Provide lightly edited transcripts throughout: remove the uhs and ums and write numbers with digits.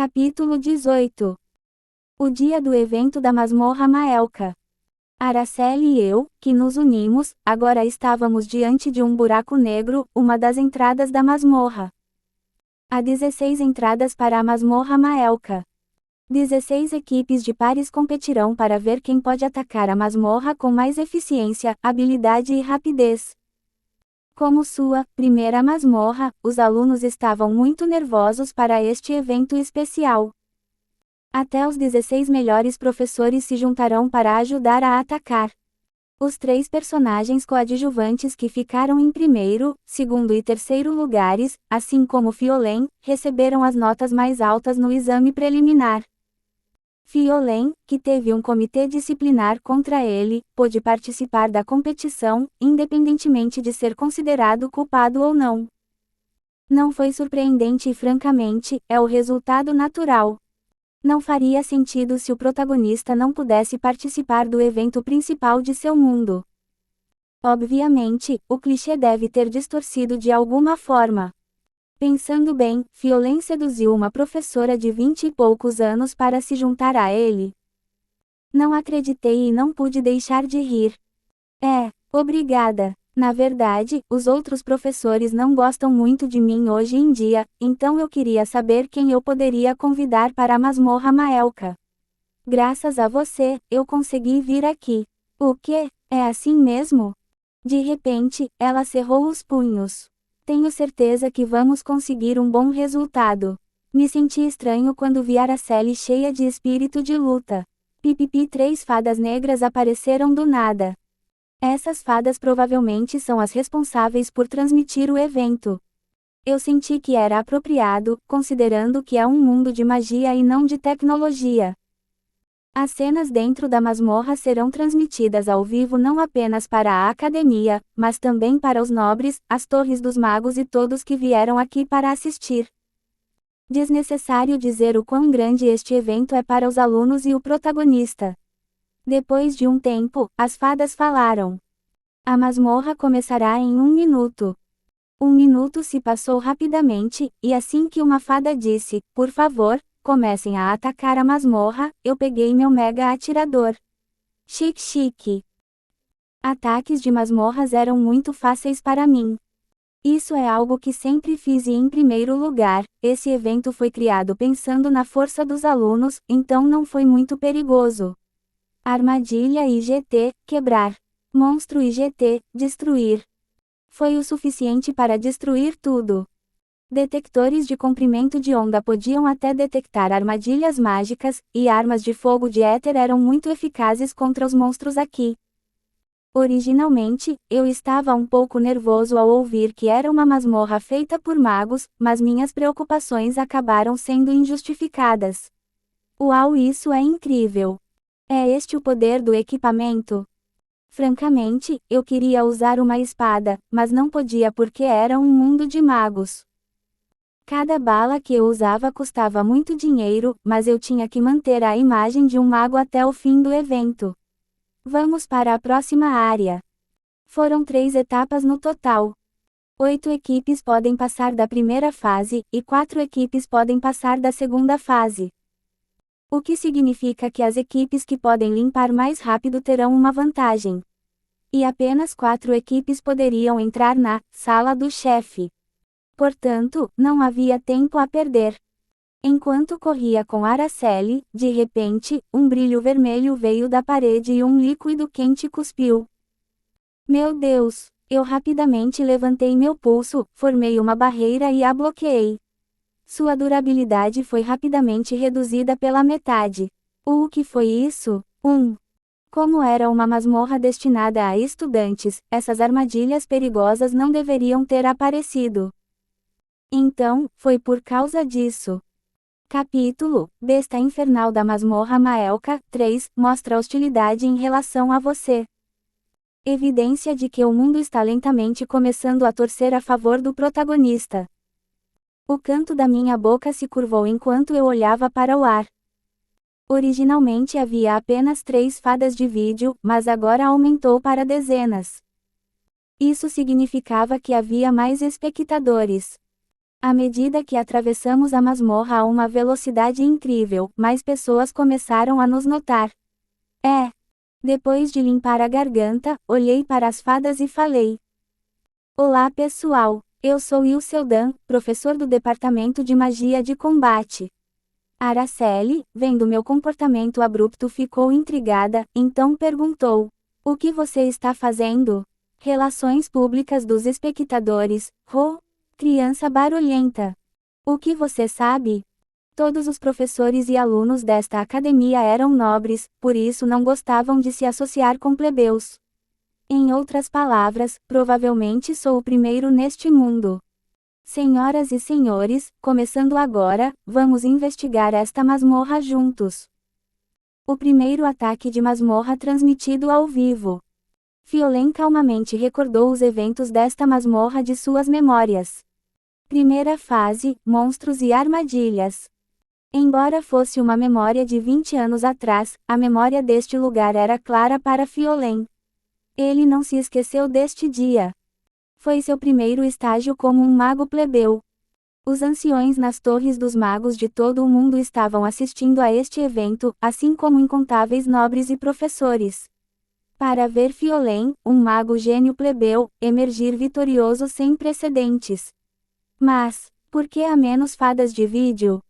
Capítulo 18. O dia do evento da masmorra Maelka. Araceli e eu, que nos unimos, agora estávamos diante de um buraco negro, uma das entradas da masmorra. Há 16 entradas para a masmorra Maelka. 16 equipes de pares competirão para ver quem pode atacar a masmorra com mais eficiência, habilidade e rapidez. Como sua primeira masmorra, os alunos estavam muito nervosos para este evento especial. Até os 16 melhores professores se juntarão para ajudar a atacar. Os 3 personagens coadjuvantes que ficaram em primeiro, segundo e terceiro lugares, assim como Fiolen, receberam as notas mais altas no exame preliminar. Fiolen, que teve um comitê disciplinar contra ele, pôde participar da competição, independentemente de ser considerado culpado ou não. Não foi surpreendente e francamente, é o resultado natural. Não faria sentido se o protagonista não pudesse participar do evento principal de seu mundo. Obviamente, o clichê deve ter distorcido de alguma forma. Pensando bem, Fiolen seduziu uma professora de 20 e poucos anos para se juntar a ele. Não acreditei e não pude deixar de rir. Obrigada. Na verdade, os outros professores não gostam muito de mim hoje em dia, então eu queria saber quem eu poderia convidar para a masmorra Maelka. Graças a você, eu consegui vir aqui. O quê? É assim mesmo? De repente, ela cerrou os punhos. Tenho certeza que vamos conseguir um bom resultado. Me senti estranho quando vi Araceli cheia de espírito de luta. Pipipi, 3 fadas negras apareceram do nada. Essas fadas provavelmente são as responsáveis por transmitir o evento. Eu senti que era apropriado, considerando que é um mundo de magia e não de tecnologia. As cenas dentro da masmorra serão transmitidas ao vivo não apenas para a academia, mas também para os nobres, as torres dos magos e todos que vieram aqui para assistir. Desnecessário dizer o quão grande este evento é para os alunos e o protagonista. Depois de um tempo, as fadas falaram. A masmorra começará em 1 minuto. 1 minuto se passou rapidamente, e assim que uma fada disse, por favor, comecem a atacar a masmorra, eu peguei meu mega atirador. Chique. Ataques de masmorras eram muito fáceis para mim. Isso é algo que sempre fiz e em primeiro lugar, esse evento foi criado pensando na força dos alunos, então não foi muito perigoso. Armadilha IGT, quebrar. Monstro IGT, destruir. Foi o suficiente para destruir tudo. Detectores de comprimento de onda podiam até detectar armadilhas mágicas, e armas de fogo de éter eram muito eficazes contra os monstros aqui. Originalmente, eu estava um pouco nervoso ao ouvir que era uma masmorra feita por magos, mas minhas preocupações acabaram sendo injustificadas. Uau, isso é incrível! É este o poder do equipamento? Francamente, eu queria usar uma espada, mas não podia porque era um mundo de magos. Cada bala que eu usava custava muito dinheiro, mas eu tinha que manter a imagem de um mago até o fim do evento. Vamos para a próxima área. Foram 3 etapas no total. 8 equipes podem passar da primeira fase, e 4 equipes podem passar da segunda fase. O que significa que as equipes que podem limpar mais rápido terão uma vantagem. E apenas 4 equipes poderiam entrar na sala do chefe. Portanto, não havia tempo a perder. Enquanto corria com Araceli, de repente, um brilho vermelho veio da parede e um líquido quente cuspiu. Meu Deus! Eu rapidamente levantei meu pulso, formei uma barreira e a bloqueei. Sua durabilidade foi rapidamente reduzida pela metade. O que foi isso? Como era uma masmorra destinada a estudantes, essas armadilhas perigosas não deveriam ter aparecido. Então, foi por causa disso. Capítulo: Besta Infernal da Masmorra Maelka 3 mostra hostilidade em relação a você. Evidência de que o mundo está lentamente começando a torcer a favor do protagonista. O canto da minha boca se curvou enquanto eu olhava para o ar. Originalmente havia apenas 3 fadas de vídeo, mas agora aumentou para dezenas. Isso significava que havia mais espectadores. À medida que atravessamos a masmorra a uma velocidade incrível, mais pessoas começaram a nos notar. Depois de limpar a garganta, olhei para as fadas e falei: Olá pessoal, eu sou Will Seldan, professor do Departamento de Magia de Combate. Araceli, vendo meu comportamento abrupto, ficou intrigada, então perguntou: O que você está fazendo? Relações públicas dos espectadores, criança barulhenta. O que você sabe? Todos os professores e alunos desta academia eram nobres, por isso não gostavam de se associar com plebeus. Em outras palavras, provavelmente sou o primeiro neste mundo. Senhoras e senhores, começando agora, vamos investigar esta masmorra juntos. O primeiro ataque de masmorra transmitido ao vivo. Fiolen calmamente recordou os eventos desta masmorra de suas memórias. Primeira fase, monstros e armadilhas. Embora fosse uma memória de 20 anos atrás, a memória deste lugar era clara para Fiolen. Ele não se esqueceu deste dia. Foi seu primeiro estágio como um mago plebeu. Os anciões nas torres dos magos de todo o mundo estavam assistindo a este evento, assim como incontáveis nobres e professores. Para ver Fiolen, um mago gênio plebeu, emergir vitorioso sem precedentes. Mas, por que há menos fadas de vídeo?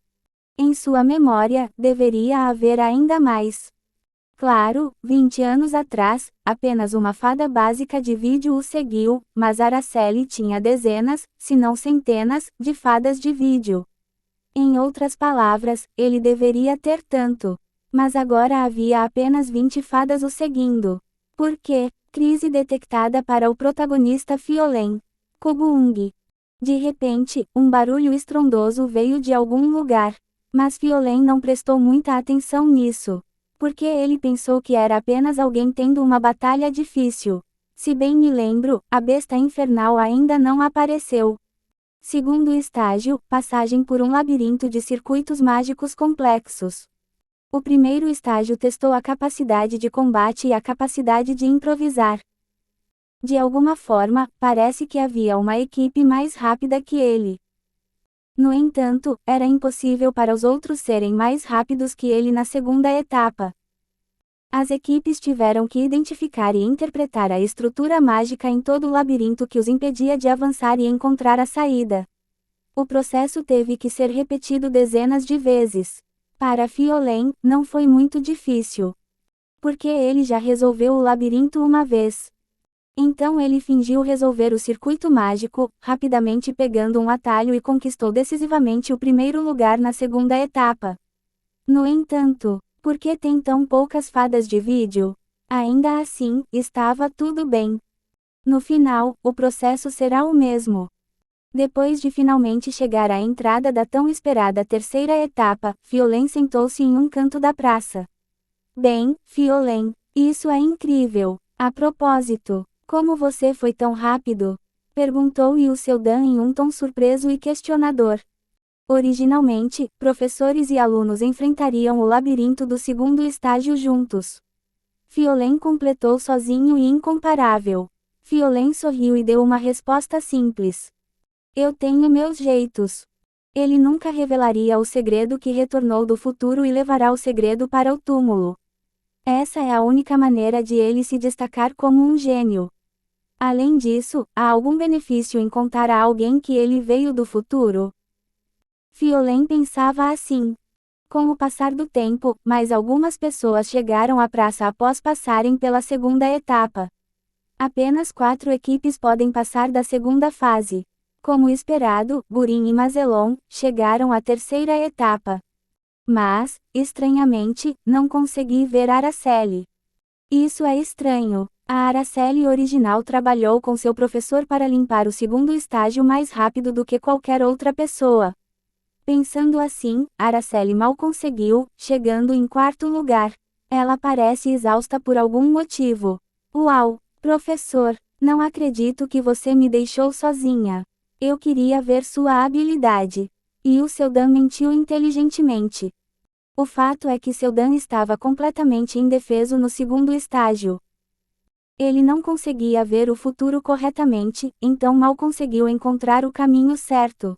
Em sua memória, deveria haver ainda mais. Claro, 20 anos atrás, apenas uma fada básica de vídeo o seguiu, mas Araceli tinha dezenas, se não centenas, de fadas de vídeo. Em outras palavras, ele deveria ter tanto. Mas agora havia apenas 20 fadas o seguindo. Por quê? Crise detectada para o protagonista Fiolen. Koguung. De repente, um barulho estrondoso veio de algum lugar. Mas Fiolen não prestou muita atenção nisso. Porque ele pensou que era apenas alguém tendo uma batalha difícil. Se bem me lembro, a besta infernal ainda não apareceu. Segundo estágio, passagem por um labirinto de circuitos mágicos complexos. O primeiro estágio testou a capacidade de combate e a capacidade de improvisar. De alguma forma, parece que havia uma equipe mais rápida que ele. No entanto, era impossível para os outros serem mais rápidos que ele na segunda etapa. As equipes tiveram que identificar e interpretar a estrutura mágica em todo o labirinto que os impedia de avançar e encontrar a saída. O processo teve que ser repetido dezenas de vezes. Para Fiolen, não foi muito difícil. Porque ele já resolveu o labirinto uma vez. Então ele fingiu resolver o circuito mágico, rapidamente pegando um atalho e conquistou decisivamente o primeiro lugar na segunda etapa. No entanto, por que tem tão poucas fadas de vídeo? Ainda assim, estava tudo bem. No final, o processo será o mesmo. Depois de finalmente chegar à entrada da tão esperada terceira etapa, Fiolen sentou-se em um canto da praça. Bem, Fiolen, isso é incrível. A propósito, como você foi tão rápido? Perguntou Will Seldan em um tom surpreso e questionador. Originalmente, professores e alunos enfrentariam o labirinto do segundo estágio juntos. Fiolen completou sozinho e incomparável. Fiolen sorriu e deu uma resposta simples. Eu tenho meus jeitos. Ele nunca revelaria o segredo que retornou do futuro e levará o segredo para o túmulo. Essa é a única maneira de ele se destacar como um gênio. Além disso, há algum benefício em contar a alguém que ele veio do futuro? Fiolen pensava assim. Com o passar do tempo, mais algumas pessoas chegaram à praça após passarem pela segunda etapa. Apenas 4 equipes podem passar da segunda fase. Como esperado, Gurin e Mazelon chegaram à terceira etapa. Mas, estranhamente, não consegui ver Araceli. Isso é estranho. A Araceli original trabalhou com seu professor para limpar o segundo estágio mais rápido do que qualquer outra pessoa. Pensando assim, Araceli mal conseguiu, chegando em quarto lugar. Ela parece exausta por algum motivo. Uau, professor, não acredito que você me deixou sozinha. Eu queria ver sua habilidade. E o Seldan mentiu inteligentemente. O fato é que Seldan estava completamente indefeso no segundo estágio. Ele não conseguia ver o futuro corretamente, então mal conseguiu encontrar o caminho certo.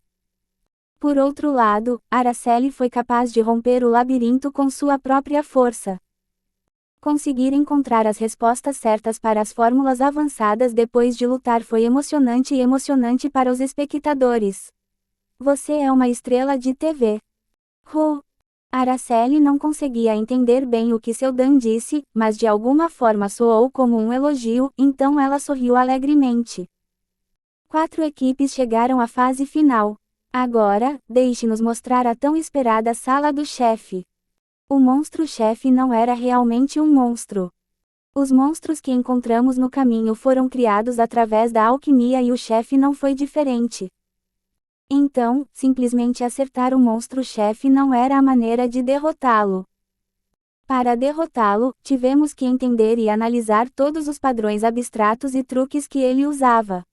Por outro lado, Araceli foi capaz de romper o labirinto com sua própria força. Conseguir encontrar as respostas certas para as fórmulas avançadas depois de lutar foi emocionante e emocionante para os espectadores. Você é uma estrela de TV. Araceli não conseguia entender bem o que seu Dan disse, mas de alguma forma soou como um elogio, então ela sorriu alegremente. 4 equipes chegaram à fase final. Agora, deixe-nos mostrar a tão esperada sala do chefe. O monstro-chefe não era realmente um monstro. Os monstros que encontramos no caminho foram criados através da alquimia e o chefe não foi diferente. Então, simplesmente acertar o monstro-chefe não era a maneira de derrotá-lo. Para derrotá-lo, tivemos que entender e analisar todos os padrões abstratos e truques que ele usava.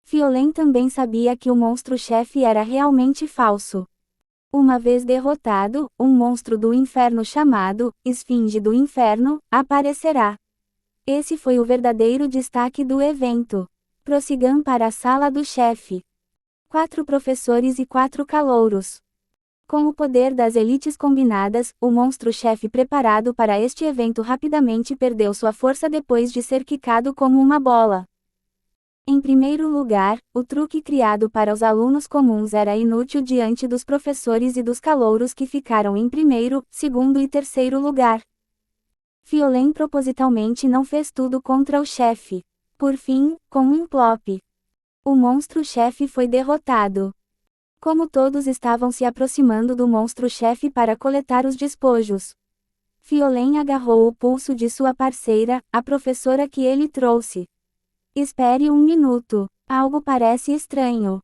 Fiolen também sabia que o monstro-chefe era realmente falso. Uma vez derrotado, um monstro do inferno chamado Esfinge do Inferno aparecerá. Esse foi o verdadeiro destaque do evento. Prossigam para a sala do chefe. 4 professores e 4 calouros. Com o poder das elites combinadas, o monstro-chefe preparado para este evento rapidamente perdeu sua força depois de ser quicado como uma bola. Em primeiro lugar, o truque criado para os alunos comuns era inútil diante dos professores e dos calouros que ficaram em primeiro, segundo e terceiro lugar. Fiolen propositalmente não fez tudo contra o chefe. Por fim, com um plop, o monstro-chefe foi derrotado. Como todos estavam se aproximando do monstro-chefe para coletar os despojos, Fiolen agarrou o pulso de sua parceira, a professora que ele trouxe. Espere um minuto. Algo parece estranho.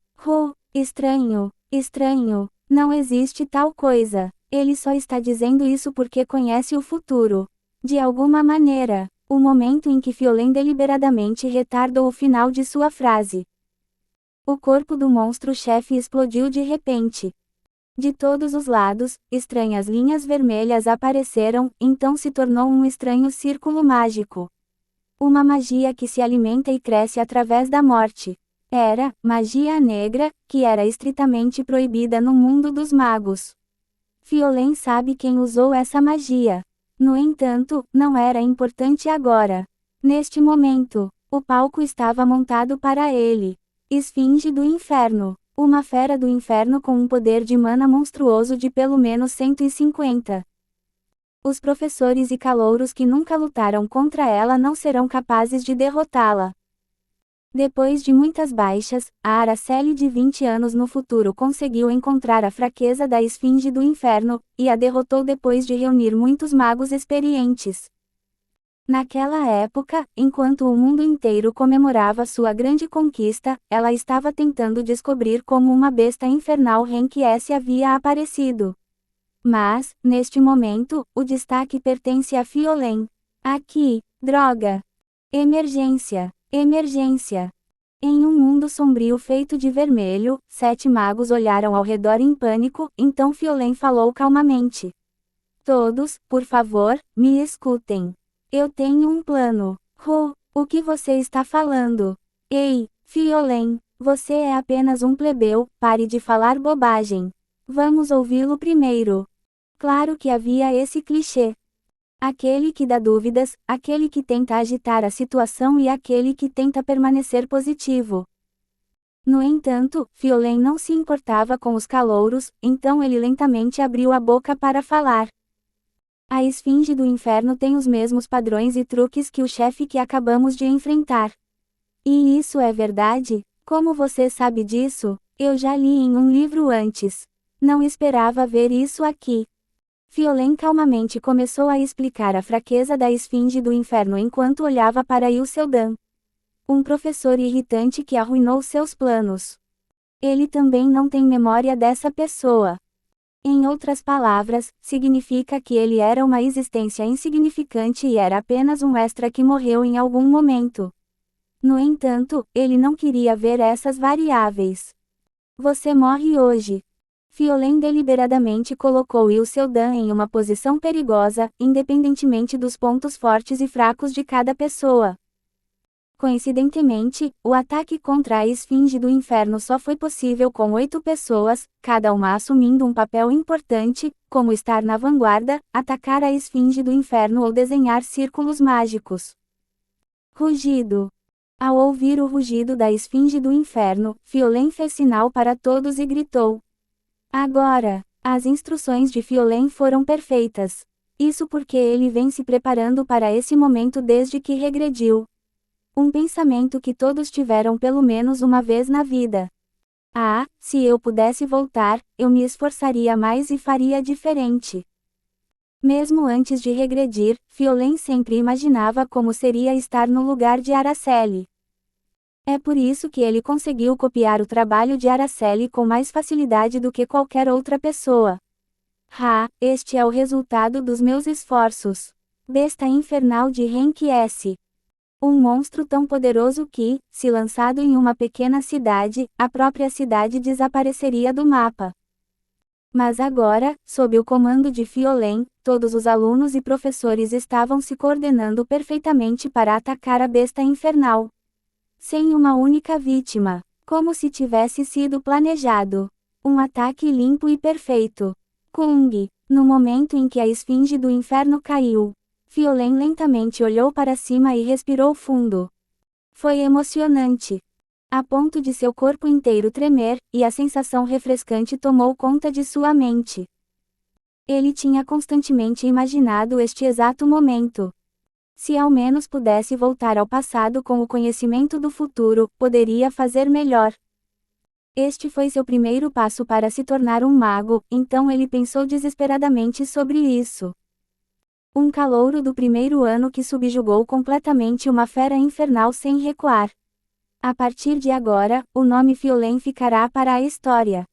Estranho. Não existe tal coisa. Ele só está dizendo isso porque conhece o futuro. De alguma maneira, o momento em que Fiolen deliberadamente retardou o final de sua frase. O corpo do monstro-chefe explodiu de repente. De todos os lados, estranhas linhas vermelhas apareceram, então se tornou um estranho círculo mágico. Uma magia que se alimenta e cresce através da morte. Era magia negra, que era estritamente proibida no mundo dos magos. Fiolen sabe quem usou essa magia. No entanto, não era importante agora. Neste momento, o palco estava montado para ele. Esfinge do Inferno. Uma fera do inferno com um poder de mana monstruoso de pelo menos 150. Os professores e calouros que nunca lutaram contra ela não serão capazes de derrotá-la. Depois de muitas baixas, a Araceli de 20 anos no futuro conseguiu encontrar a fraqueza da Esfinge do Inferno, e a derrotou depois de reunir muitos magos experientes. Naquela época, enquanto o mundo inteiro comemorava sua grande conquista, ela estava tentando descobrir como uma besta infernal Renk-S havia aparecido. Mas, neste momento, o destaque pertence a Fiolen. Aqui, droga! Emergência! Em um mundo sombrio feito de vermelho, 7 magos olharam ao redor em pânico, então Fiolen falou calmamente. Todos, por favor, me escutem. Eu tenho um plano. O que você está falando? Ei, Fiolen, você é apenas um plebeu, pare de falar bobagem. Vamos ouvi-lo primeiro. Claro que havia esse clichê. Aquele que dá dúvidas, aquele que tenta agitar a situação e aquele que tenta permanecer positivo. No entanto, Fiolen não se importava com os calouros, então ele lentamente abriu a boca para falar. A Esfinge do Inferno tem os mesmos padrões e truques que o chefe que acabamos de enfrentar. E isso é verdade? Como você sabe disso? Eu já li em um livro antes. Não esperava ver isso aqui. Fiolen calmamente começou a explicar a fraqueza da Esfinge do Inferno enquanto olhava para Ilseldan. Um professor irritante que arruinou seus planos. Ele também não tem memória dessa pessoa. Em outras palavras, significa que ele era uma existência insignificante e era apenas um extra que morreu em algum momento. No entanto, ele não queria ver essas variáveis. Você morre hoje. Fiolen deliberadamente colocou Ilseldan em uma posição perigosa, independentemente dos pontos fortes e fracos de cada pessoa. Coincidentemente, o ataque contra a Esfinge do Inferno só foi possível com 8 pessoas, cada uma assumindo um papel importante, como estar na vanguarda, atacar a Esfinge do Inferno ou desenhar círculos mágicos. Rugido. Ao ouvir o rugido da Esfinge do Inferno, Fiolen fez sinal para todos e gritou. Agora! As instruções de Fiolen foram perfeitas. Isso porque ele vem se preparando para esse momento desde que regrediu. Um pensamento que todos tiveram pelo menos uma vez na vida. Ah, se eu pudesse voltar, eu me esforçaria mais e faria diferente. Mesmo antes de regredir, Fiolen sempre imaginava como seria estar no lugar de Araceli. É por isso que ele conseguiu copiar o trabalho de Araceli com mais facilidade do que qualquer outra pessoa. Este é o resultado dos meus esforços. Besta infernal de Henk S. Um monstro tão poderoso que, se lançado em uma pequena cidade, a própria cidade desapareceria do mapa. Mas agora, sob o comando de Fiolen, todos os alunos e professores estavam se coordenando perfeitamente para atacar a besta infernal. Sem uma única vítima, como se tivesse sido planejado. Um ataque limpo e perfeito. Kung, no momento em que a Esfinge do Inferno caiu, Fiolen lentamente olhou para cima e respirou fundo. Foi emocionante. A ponto de seu corpo inteiro tremer, e a sensação refrescante tomou conta de sua mente. Ele tinha constantemente imaginado este exato momento. Se ao menos pudesse voltar ao passado com o conhecimento do futuro, poderia fazer melhor. Este foi seu primeiro passo para se tornar um mago, então ele pensou desesperadamente sobre isso. Um calouro do primeiro ano que subjugou completamente uma fera infernal sem recuar. A partir de agora, o nome Fiolen ficará para a história.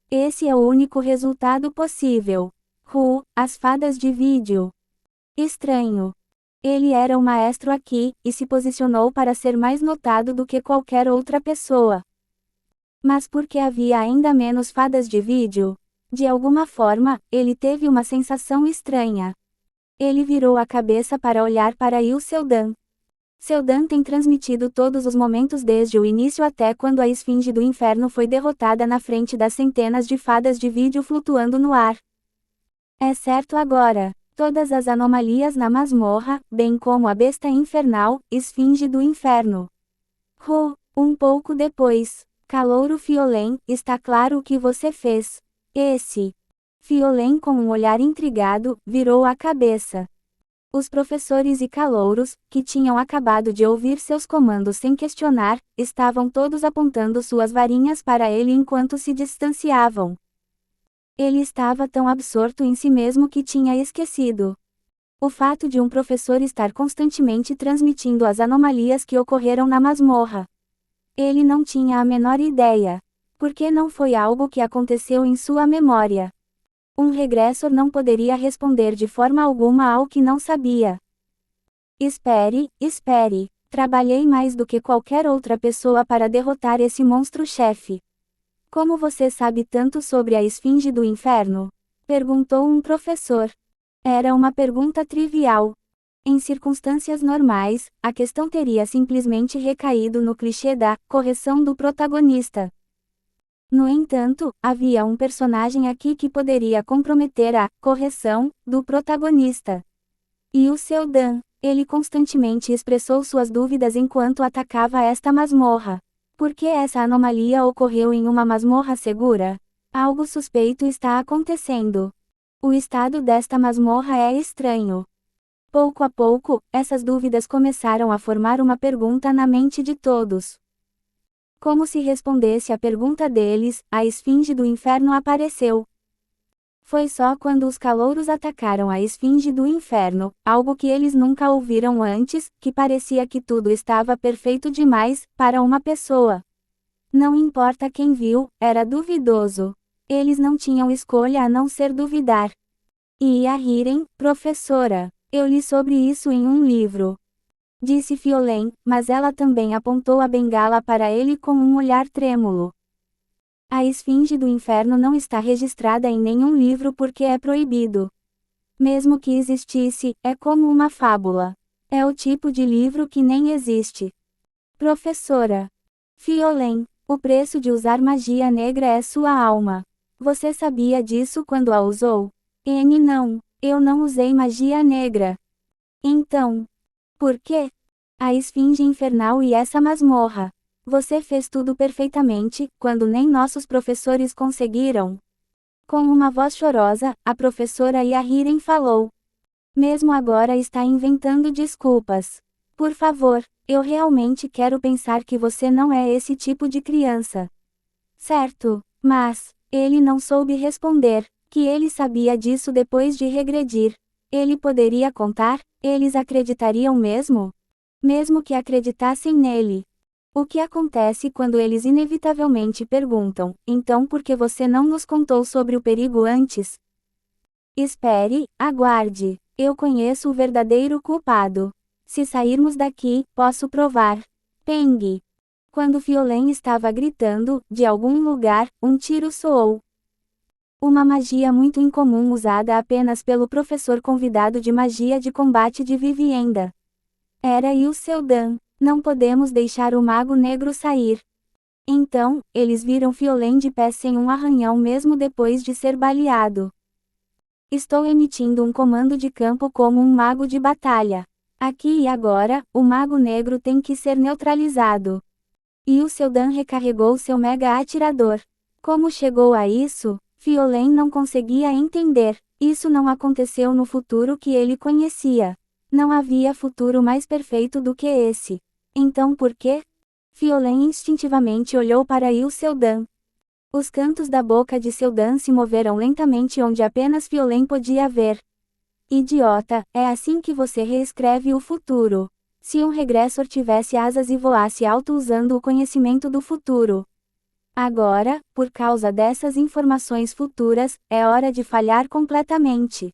Esse é o único resultado possível. As fadas de vídeo. Estranho. Ele era o maestro aqui, e se posicionou para ser mais notado do que qualquer outra pessoa. Mas por que havia ainda menos fadas de vídeo? De alguma forma, ele teve uma sensação estranha. Ele virou a cabeça para olhar para Il Seldan. Seldan tem transmitido todos os momentos desde o início até quando a Esfinge do Inferno foi derrotada na frente das centenas de fadas de vídeo flutuando no ar. É certo agora. Todas as anomalias na masmorra, bem como a besta infernal, Esfinge do Inferno. Um pouco depois. Calouro Fiolen, está claro o que você fez. Fiolen, com um olhar intrigado, virou a cabeça. Os professores e calouros, que tinham acabado de ouvir seus comandos sem questionar, estavam todos apontando suas varinhas para ele enquanto se distanciavam. Ele estava tão absorto em si mesmo que tinha esquecido. O fato de um professor estar constantemente transmitindo as anomalias que ocorreram na masmorra. Ele não tinha a menor ideia. Porque não foi algo que aconteceu em sua memória. Um regressor não poderia responder de forma alguma ao que não sabia. Espere. Trabalhei mais do que qualquer outra pessoa para derrotar esse monstro-chefe. Como você sabe tanto sobre a Esfinge do Inferno? Perguntou um professor. Era uma pergunta trivial. Em circunstâncias normais, a questão teria simplesmente recaído no clichê da correção do protagonista. No entanto, havia um personagem aqui que poderia comprometer a correção do protagonista. E o Seldan, ele constantemente expressou suas dúvidas enquanto atacava esta masmorra. Por que essa anomalia ocorreu em uma masmorra segura? Algo suspeito está acontecendo. O estado desta masmorra é estranho. Pouco a pouco, essas dúvidas começaram a formar uma pergunta na mente de todos. Como se respondesse à pergunta deles, a Esfinge do Inferno apareceu. Foi só quando os calouros atacaram a Esfinge do Inferno, algo que eles nunca ouviram antes, que parecia que tudo estava perfeito demais, para uma pessoa. Não importa quem viu, era duvidoso. Eles não tinham escolha a não ser duvidar. E a rirem, professora, eu li sobre isso em um livro. Disse Fiolen, mas ela também apontou a bengala para ele com um olhar trêmulo. A Esfinge do Inferno não está registrada em nenhum livro porque é proibido. Mesmo que existisse, é como uma fábula. É o tipo de livro que nem existe. Professora. Fiolen, o preço de usar magia negra é sua alma. Você sabia disso quando a usou? N não, eu não usei magia negra. Então, por quê? A esfinge infernal e essa masmorra. Você fez tudo perfeitamente, quando nem nossos professores conseguiram. Com uma voz chorosa, a professora Yahiren falou. Mesmo agora está inventando desculpas. Por favor, eu realmente quero pensar que você não é esse tipo de criança. Certo, mas, ele não soube responder, que ele sabia disso depois de regredir. Ele poderia contar, eles acreditariam mesmo? Mesmo que acreditassem nele. O que acontece quando eles inevitavelmente perguntam, então por que você não nos contou sobre o perigo antes? Espere, aguarde. Eu conheço o verdadeiro culpado. Se sairmos daqui, posso provar. Peng. Quando Fiolen estava gritando, de algum lugar, um tiro soou. Uma magia muito incomum usada apenas pelo professor convidado de magia de combate de Vivienda. Era Yusseldan. Não podemos deixar o mago negro sair. Então, eles viram Fiolen de pé sem um arranhão mesmo depois de ser baleado. Estou emitindo um comando de campo como um mago de batalha. Aqui e agora, o mago negro tem que ser neutralizado. Yusseldan recarregou seu mega atirador. Como chegou a isso? Fiolen não conseguia entender. Isso não aconteceu no futuro que ele conhecia. Não havia futuro mais perfeito do que esse. Então por quê? Fiolen instintivamente olhou para Yusseldan. Os cantos da boca de Seldan se moveram lentamente onde apenas Fiolen podia ver. Idiota, é assim que você reescreve o futuro. Se um regressor tivesse asas e voasse alto usando o conhecimento do futuro. Agora, por causa dessas informações futuras, é hora de falhar completamente.